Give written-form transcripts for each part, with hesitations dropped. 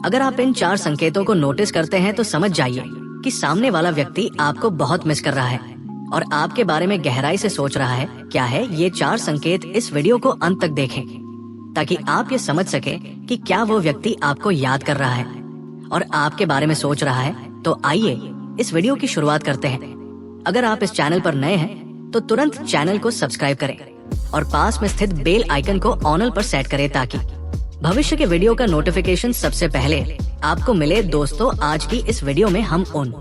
अगर आप इन 4 संकेतों को नोटिस करते हैं तो समझ जाइए कि सामने वाला व्यक्ति आपको बहुत मिस कर रहा है और आपके बारे में गहराई से सोच रहा है। क्या है ये 4 संकेत? इस वीडियो को अंत तक देखें ताकि आप ये समझ सके कि क्या वो व्यक्ति आपको याद कर रहा है और आपके बारे में सोच रहा है। तो आइए इस वीडियो की शुरुआत करते हैं। अगर आप इस चैनल पर नए हैं तो तुरंत चैनल को सब्सक्राइब करें और पास में स्थित बेल आइकन को ऑल पर सेट करें ताकि भविष्य के वीडियो का नोटिफिकेशन सबसे पहले आपको मिले। दोस्तों, आज की इस वीडियो में हम उन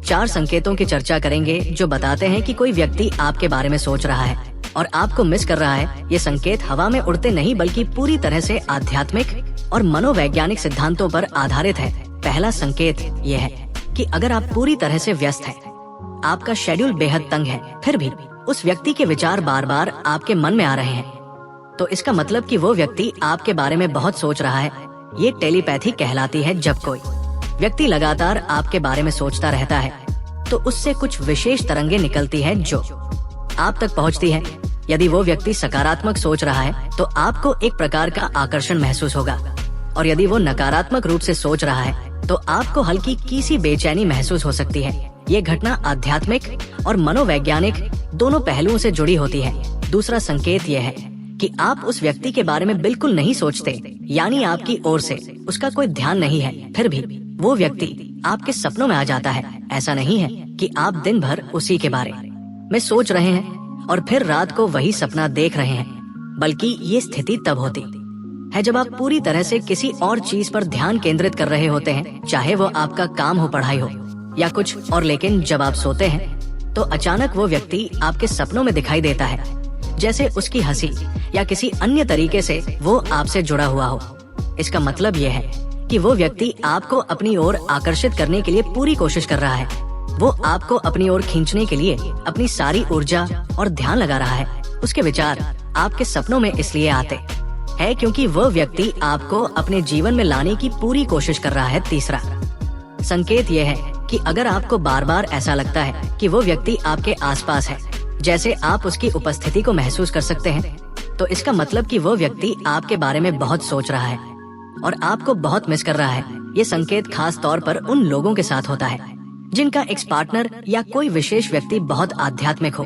4 संकेतों की चर्चा करेंगे जो बताते हैं कि कोई व्यक्ति आपके बारे में सोच रहा है और आपको मिस कर रहा है। ये संकेत हवा में उड़ते नहीं बल्कि पूरी तरह से आध्यात्मिक और मनोवैज्ञानिक सिद्धांतों पर आधारित है। पहला संकेत ये है कि अगर आप पूरी तरह से व्यस्त हैं, आपका शेड्यूल बेहद तंग है, फिर भी उस व्यक्ति के विचार बार बार आपके मन में आ रहे हैं, तो इसका मतलब कि वो व्यक्ति आपके बारे में बहुत सोच रहा है। ये टेलीपैथी कहलाती है। जब कोई व्यक्ति लगातार आपके बारे में सोचता रहता है तो उससे कुछ विशेष तरंगे निकलती हैं जो आप तक पहुंचती है। यदि वो व्यक्ति सकारात्मक सोच रहा है तो आपको एक प्रकार का आकर्षण महसूस होगा और यदि वो नकारात्मक रूप से सोच रहा है तो आपको हल्की सी बेचैनी महसूस हो सकती है। ये घटना आध्यात्मिक और मनोवैज्ञानिक दोनों पहलुओं से जुड़ी होती है। दूसरा संकेत यह है कि आप उस व्यक्ति के बारे में बिल्कुल नहीं सोचते, यानी आपकी ओर से उसका कोई ध्यान नहीं है, फिर भी वो व्यक्ति आपके सपनों में आ जाता है। ऐसा नहीं है कि आप दिन भर उसी के बारे में सोच रहे हैं और फिर रात को वही सपना देख रहे हैं, बल्कि ये स्थिति तब होती है जब आप पूरी तरह से किसी और चीज पर ध्यान केंद्रित कर रहे होते हैं, चाहे वो आपका काम हो, पढ़ाई हो या कुछ और। लेकिन जब आप सोते हैं तो अचानक वो व्यक्ति आपके सपनों में दिखाई देता है, जैसे उसकी हंसी या किसी अन्य तरीके से वो आपसे जुड़ा हुआ हो। इसका मतलब ये है कि वो व्यक्ति आपको अपनी ओर आकर्षित करने के लिए पूरी कोशिश कर रहा है। वो आपको अपनी ओर खींचने के लिए अपनी सारी ऊर्जा और ध्यान लगा रहा है। उसके विचार आपके सपनों में इसलिए आते हैं क्योंकि वो व्यक्ति आपको अपने जीवन में लाने की पूरी कोशिश कर रहा है। तीसरा संकेत ये है कि अगर आपको बार बार ऐसा लगता है कि वो व्यक्ति आपके आसपास है, जैसे आप उसकी उपस्थिति को महसूस कर सकते हैं, तो इसका मतलब कि वो व्यक्ति आपके बारे में बहुत सोच रहा है और आपको बहुत मिस कर रहा है। ये संकेत खास तौर पर उन लोगों के साथ होता है जिनका एक्स पार्टनर या कोई विशेष व्यक्ति बहुत आध्यात्मिक हो।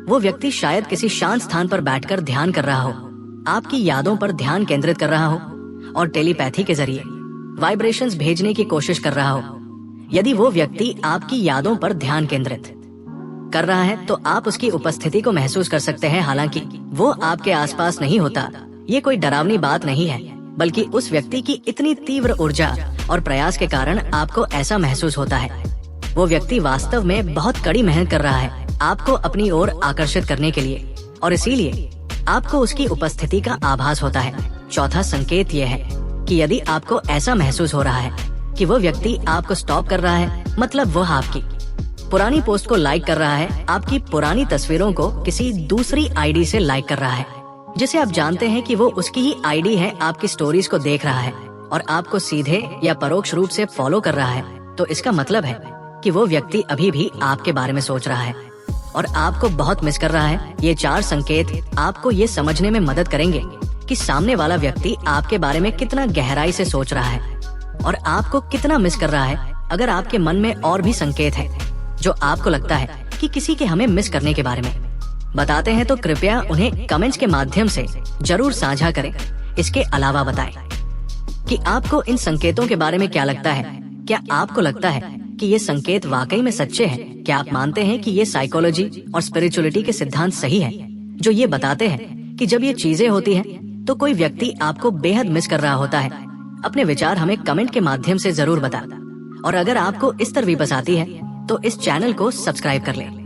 वो व्यक्ति शायद किसी शांत स्थान पर बैठकर ध्यान कर रहा हो, आपकी यादों पर ध्यान केंद्रित कर रहा हो और टेलीपैथी के जरिए वाइब्रेशंस भेजने की कोशिश कर रहा हो। यदि वो व्यक्ति आपकी यादों पर ध्यान केंद्रित कर रहा है तो आप उसकी उपस्थिति को महसूस कर सकते हैं, हालांकि वो आपके आसपास नहीं होता। ये कोई डरावनी बात नहीं है, बल्कि उस व्यक्ति की इतनी तीव्र ऊर्जा और प्रयास के कारण आपको ऐसा महसूस होता है। वो व्यक्ति वास्तव में बहुत कड़ी मेहनत कर रहा है आपको अपनी ओर आकर्षित करने के लिए और इसीलिए आपको उसकी उपस्थिति का आभास होता है। चौथा संकेत ये है कि यदि आपको ऐसा महसूस हो रहा है कि वो व्यक्ति आपको स्टॉप कर रहा है, मतलब वो आपकी पुरानी पोस्ट को लाइक कर रहा है, आपकी पुरानी तस्वीरों को किसी दूसरी आईडी से लाइक कर रहा है जिसे आप जानते हैं कि वो उसकी ही आईडी है, आपकी स्टोरीज को देख रहा है और आपको सीधे या परोक्ष रूप से फॉलो कर रहा है, तो इसका मतलब है कि वो व्यक्ति अभी भी आपके बारे में सोच रहा है और आपको बहुत मिस कर रहा है। ये 4 संकेत आपको ये समझने में मदद करेंगे कि सामने वाला व्यक्ति आपके बारे में कितना गहराई से सोच रहा है और आपको कितना मिस कर रहा है। अगर आपके मन में और भी संकेत है जो आपको लगता है कि किसी के हमें मिस करने के बारे में बताते हैं, तो कृपया उन्हें कमेंट्स के माध्यम से जरूर साझा करें। इसके अलावा बताएं कि आपको इन संकेतों के बारे में क्या लगता है। क्या आपको लगता है कि ये संकेत वाकई में सच्चे हैं? क्या आप मानते हैं कि ये साइकोलॉजी और स्पिरिचुअलिटी के सिद्धांत सही है जो ये बताते हैं कि जब ये चीजें होती हैं तो कोई व्यक्ति आपको बेहद मिस कर रहा होता है? अपने विचार हमें कमेंट के माध्यम से जरूर बता और अगर आपको इस तरह भी पसंद आती है तो इस चैनल को सब्सक्राइब कर लें।